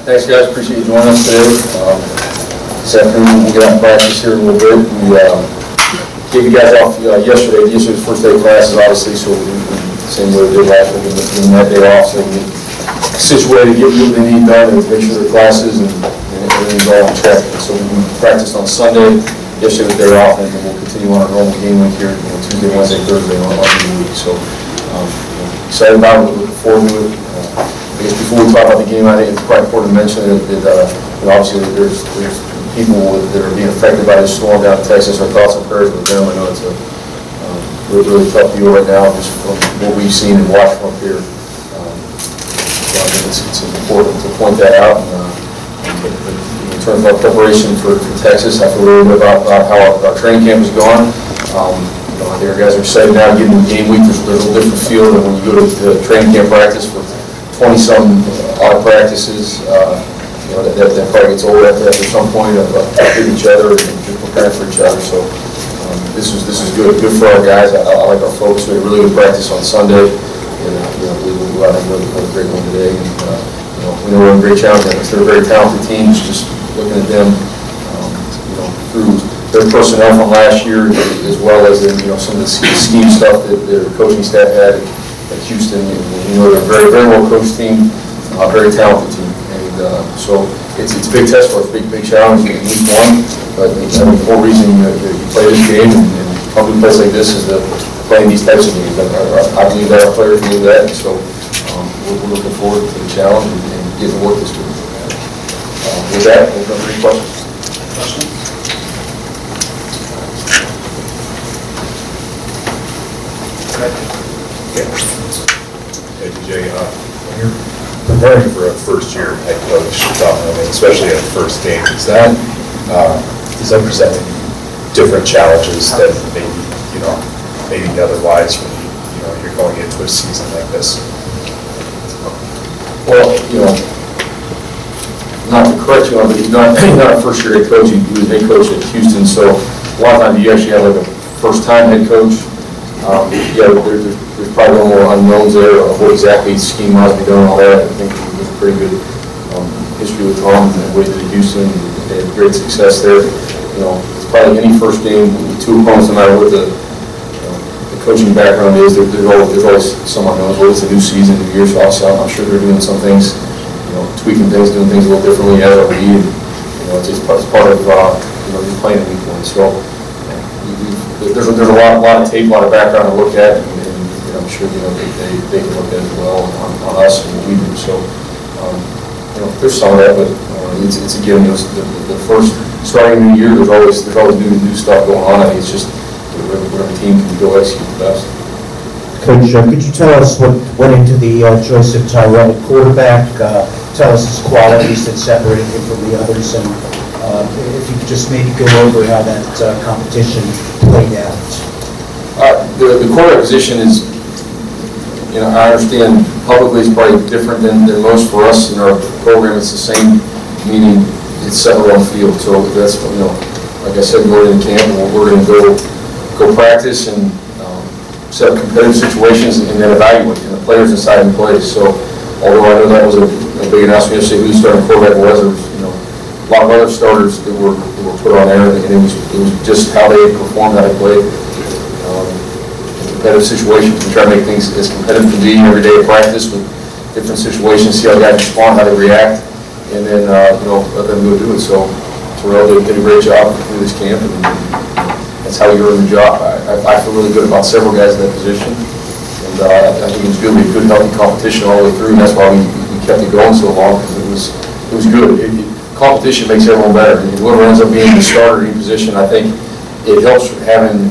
Thanks, guys. Appreciate you joining us today. This afternoon, we'll get out and practice here in a little bit. We gave you guys off yesterday. Yesterday's first day of classes, obviously, so same way we did last week, giving that day off so we get situated, get what they need done, and make sure their classes and everything's all on track. So we practiced on Sunday. Yesterday was day off, and we'll continue on our normal game week here, Tuesday, Wednesday, Thursday on the week. So excited about it, looking forward to it. I guess before we talk about the game, I think it's quite important to mention that obviously there's people that are being affected by this storm down in Texas. Our thoughts and prayers with them. I know it's a really tough deal right now, just from what we've seen and watched from up here. So I think it's important to point that out. In terms of our preparation for Texas, I feel really good about how our training camp is going. I think our guys are excited now getting the game week. There's a little different feel than when you go to the training camp practice for 20-some odd practices. That probably gets old after some point of hitting each other and just preparing for each other. So this is good for our guys. I like our folks. We had a really good practice on Sunday, and we'll go out and have a great one today. And we know we're in great challenge. They're a very talented team. Just looking at them, through their personnel from last year, as well as some of the scheme stuff that their coaching staff had at Houston. They're a very, very well coached team, a very talented team. So it's a big test for us, big challenge in week one. But the whole reason you play this game and come to a place like this is to playing these types of games. I believe that our players do that. So we're looking forward to the challenge and getting to work this week. With that, we'll go for any questions. Hey, DJ, when you're preparing for a first-year head coach, especially at the first game, does that present different challenges that maybe otherwise when you're going into a season like this? Well, not to correct you on, but he's not a first-year head coach. He was head coach at Houston, so a lot of times you actually have like a first-time head coach. There's probably a little more unknowns there of what exactly scheme has to be done and all that. I think there's a pretty good history with Tom and the way that he Houston. They had great success there. It's probably any first game with two opponents, no matter what the coaching background is. There's always some unknowns. Well, it's a new season, new year, so I'm sure they're doing some things, tweaking things, doing things a little differently as a lead. It's part of just playing in week one. So there's a lot of tape, a lot of background to look at, and I'm sure they can look at it as well on us and what we do. So there's some of that, but it's again the first starting new year. There's always new stuff going on. I think it's just whatever team can go execute the best. Coach, could you tell us what went into the Joseph Tyrell quarterback? Tell us his qualities that separated him from the others, and if you could just maybe go over how that competition played out. The quarterback position is, I understand publicly it's probably different than most for us in our program. It's the same, meaning it's settled on the field. So that's, like I said, we're in camp, and we're going to go practice and set up competitive situations and then evaluate, and the players decide and play. So although I know that was a big announcement yesterday who the starting quarterback was, there was a lot of other starters that were put on there, and it was just how they performed, how they played. Competitive situations, we try to make things as competitive as can be every day of practice with different situations, see how guys respond, how they react, and then let them go do it. So Terrell did a great job through this camp, and that's how you earn the job. I feel really good about several guys in that position, and I think it was going to be a good, healthy competition all the way through, and that's why we kept it going so long, because it was good. Competition makes everyone better, and whoever ends up being the starter in position, I think it helps having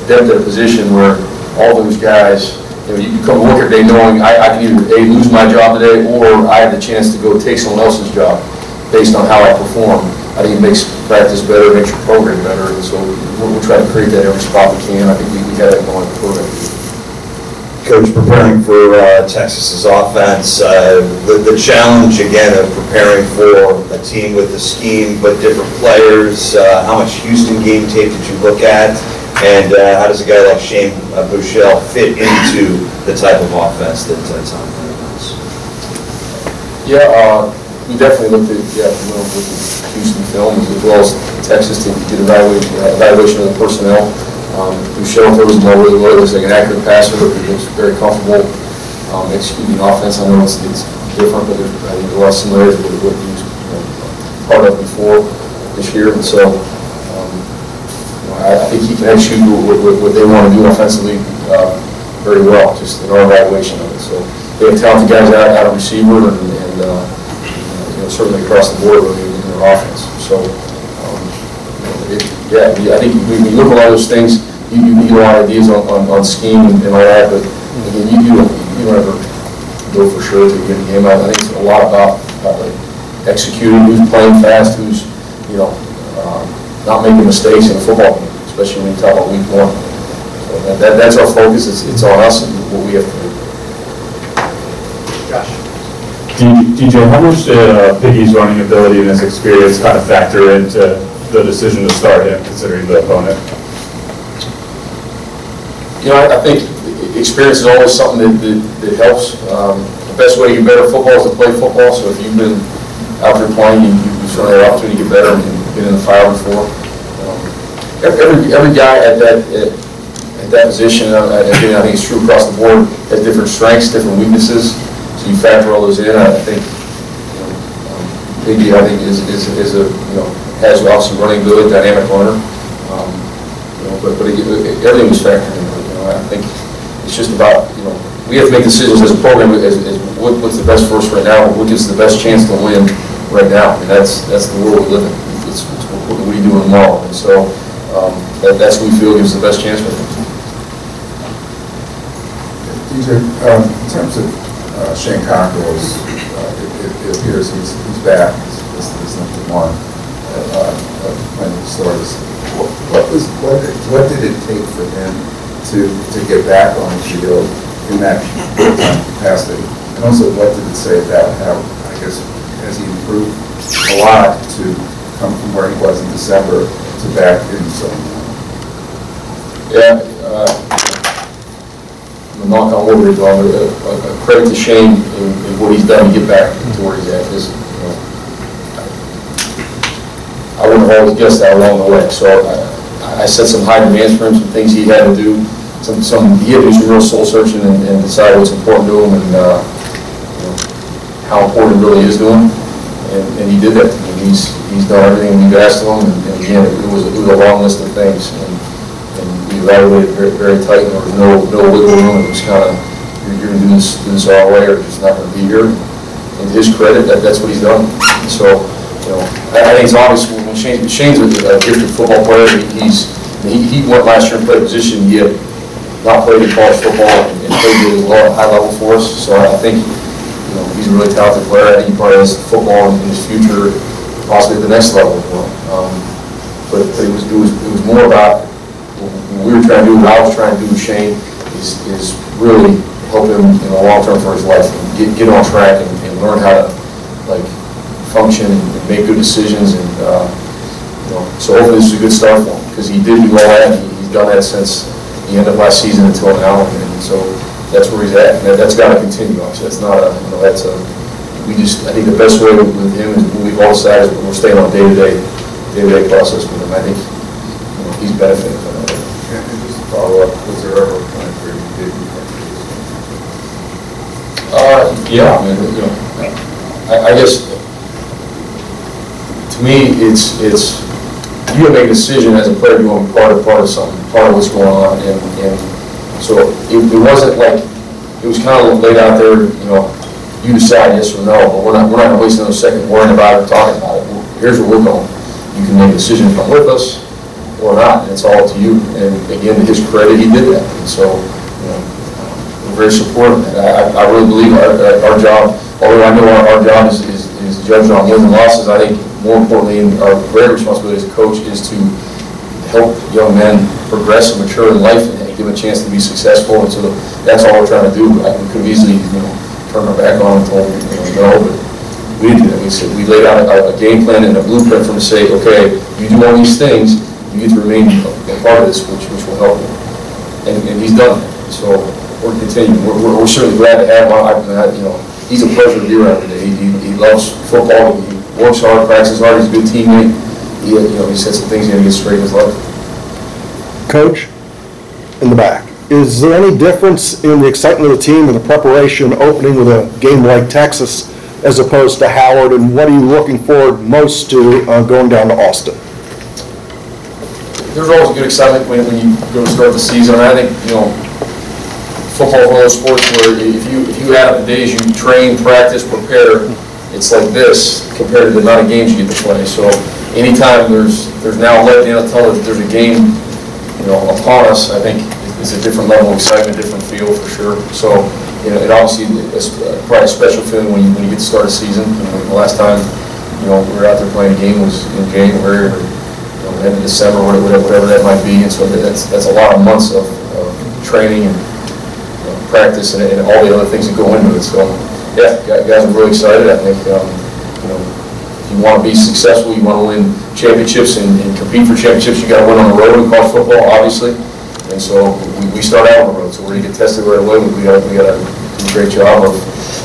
depth at a position where all those guys, you can come to work every day knowing I can either A, lose my job today, or I have the chance to go take someone else's job based on how I perform. I think it makes practice better, makes your program better, and so we'll try to create that every spot we can. I think we got that going in the program. Coach, preparing for Texas's offense, the challenge again of preparing for a team with a scheme but different players. How much Houston game tape did you look at, and how does a guy like Shane Buechele fit into the type of offense that Tom runs? Yeah, we definitely looked at, with the Houston film as well as Texas to get evaluation of the personnel. Michelle throws the ball really well. He looks like an accurate passer. He looks very comfortable executing offense. I know it's different, but I think a lot of similarities with what he was part of before this year. And so I think he can execute what they want to do offensively very well, just in our evaluation of it. So they have talented guys out of receiver and certainly across the board in their offense. So I think when you look at a lot of those things, you need a lot of ideas on scheme and all that, but again, you don't ever know for sure to get a game out. I think it's a lot about like executing, who's playing fast, who's not making mistakes in a football game, especially when you talk about week one. So that's our focus. It's on us and what we have to do. Josh. DJ, how much did Piggy's running ability and his experience kind of factor into the decision to start him, considering the opponent? I think experience is always something that helps. The best way to get better at football is to play football. So if you've been out there playing, you certainly have an opportunity to get better and get in the fire before. Every guy at that position, again, I think it's true across the board, has different strengths, different weaknesses. So you factor all those in. I think Piggy, is a has obviously running good, dynamic runner. But everything was factored in. I think it's just about we have to make decisions as a program as what's the best for us right now, what gives us the best chance to win right now. I mean, that's the world we live in. It's what are you doing tomorrow? And so that's what we feel gives us the best chance right now. DJ, in terms of Shane Cockrell's, it appears he's back. He's number one of many stories. What did it take for him to get back on the field in that capacity? And also, what did it say about how, I guess, has he improved a lot to come from where he was in December to back in December? Yeah, I'm not on over it, a credit to Shane in what he's done to get back to where he's at. Because, I wouldn't have always guessed that along the way. So I set some high demands for him, some things he had to do. He had to do some real soul searching and decide what's important to him and how important it really is to him. And he did that. He's done everything we've asked of him. And again, it was a long list of things. And we evaluated very, very tight. There was no wiggle room. It was kind of, you're going to do this our way, or you're just not going to be here. And to his credit, that's what he's done. So, I think it's obvious when Shane's a gifted football player. He went last year and played a position he had not played in college football and played really well at high level for us. So I think he's a really talented player. I think he probably has football in his future, possibly at the next level. But it was more about what we were trying to do. What I was trying to do with Shane is really help him in the long term for his life and get on track and learn how to function and make good decisions. And so hopefully this is a good start for him because he did do all that. He's done that since the end of last season until now, and so that's where he's at. And that's got to continue. Obviously, that's not a I think the best way with him is we've all decided we're staying on day-to-day process with him. I think he's benefiting from that. And just to follow up, was there ever a point where you did yeah, I mean, I guess to me it's you have to make a decision as a player. You want to be part of something, part of what's going on, and so it wasn't like it was kind of laid out there. You decide yes or no, but we're not going to waste another second worrying about it, talking about it. Here's where we're going. You can make a decision to come with us or not, and it's all up to you. And again, to his credit, he did that. And so we're very supportive. And I really believe our job, although I know our job is judged on wins and losses, I think more importantly, our great responsibility as a coach is to help young men progress and mature in life and give them a chance to be successful. And so that's all we're trying to do. We could have easily turn our back on and told no, but we didn't do that. We laid out a game plan and a blueprint for him to say, okay, you do all these things, you get to remain a part of this, which will help you. And he's done it. So we're continuing. We're certainly glad to have him. He's a pleasure to be around today. He loves football. He works hard, practices hard. He's a good teammate. He said some things he had to get straight in his life. Coach, in the back, is there any difference in the excitement of the team and the preparation opening with a game like Texas as opposed to Howard, and what are you looking forward most to going down to Austin? There's always a good excitement when you go to start the season, and I think, football is one of those sports where if you add up the days you train, practice, prepare, it's like this compared to the amount of games you get to play. So anytime there's now let the NFL that there's a game, upon us, I think it's a different level of excitement, different feel for sure. So, it obviously is probably a special feeling when you get to start a season. The last time, we were out there playing a game was in January or end of December, whatever that might be. And so that's a lot of months of training and practice and all the other things that go into it. So, yeah, guys are really excited. I think, if you want to be successful, you want to win championships and compete for championships, you got to win on the road in college football, obviously. And so we start out on the road, so we're going to get tested right away. We got to do a great job of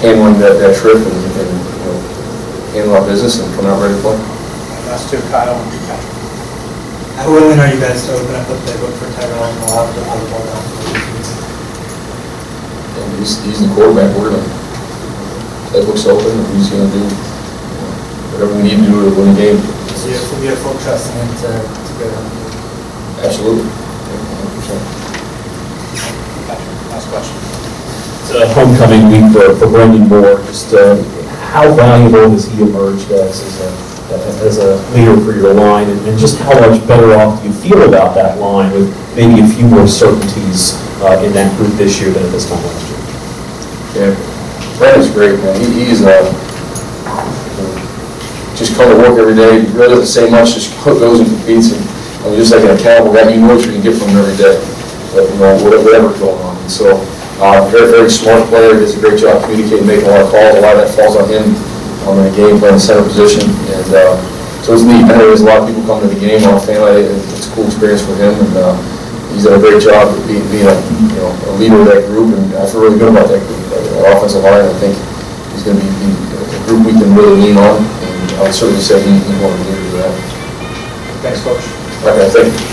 handling that trip and handle our business and come out ready to play. Last two, Kyle and Patrick. How willing are you guys to open up the playbook for Tyrell and allow him to have the ball down? He's the quarterback. We're going to playbook's open, and he's going to do whatever we need to do to win the game. So you have full trust in him to go down. Absolutely. 100%. Last question. It's a homecoming week for Brendan Moore. Just how valuable has he emerged as a leader for your line, and just how much better off do you feel about that line with maybe a few more certainties in that group this year than at this time last year? Yeah, Brendan's great, man. He's just come to work every day. He really doesn't say much, just goes and competes. And just like an accountable guy, you know what you can get from him every day, whatever's going on. And so, very, very smart player. He does a great job communicating, making a lot of calls. A lot of that falls on him in the game, playing center position. And so it's neat. I know there's a lot of people coming to the game on family. It's a cool experience for him. And he's done a great job of being a leader of that group. And I feel really good about that group. Our offensive line, I think he's going to be a group we can really lean on. I would certainly say he's one of the leaders of that. Thanks, Coach. Okay, thank you.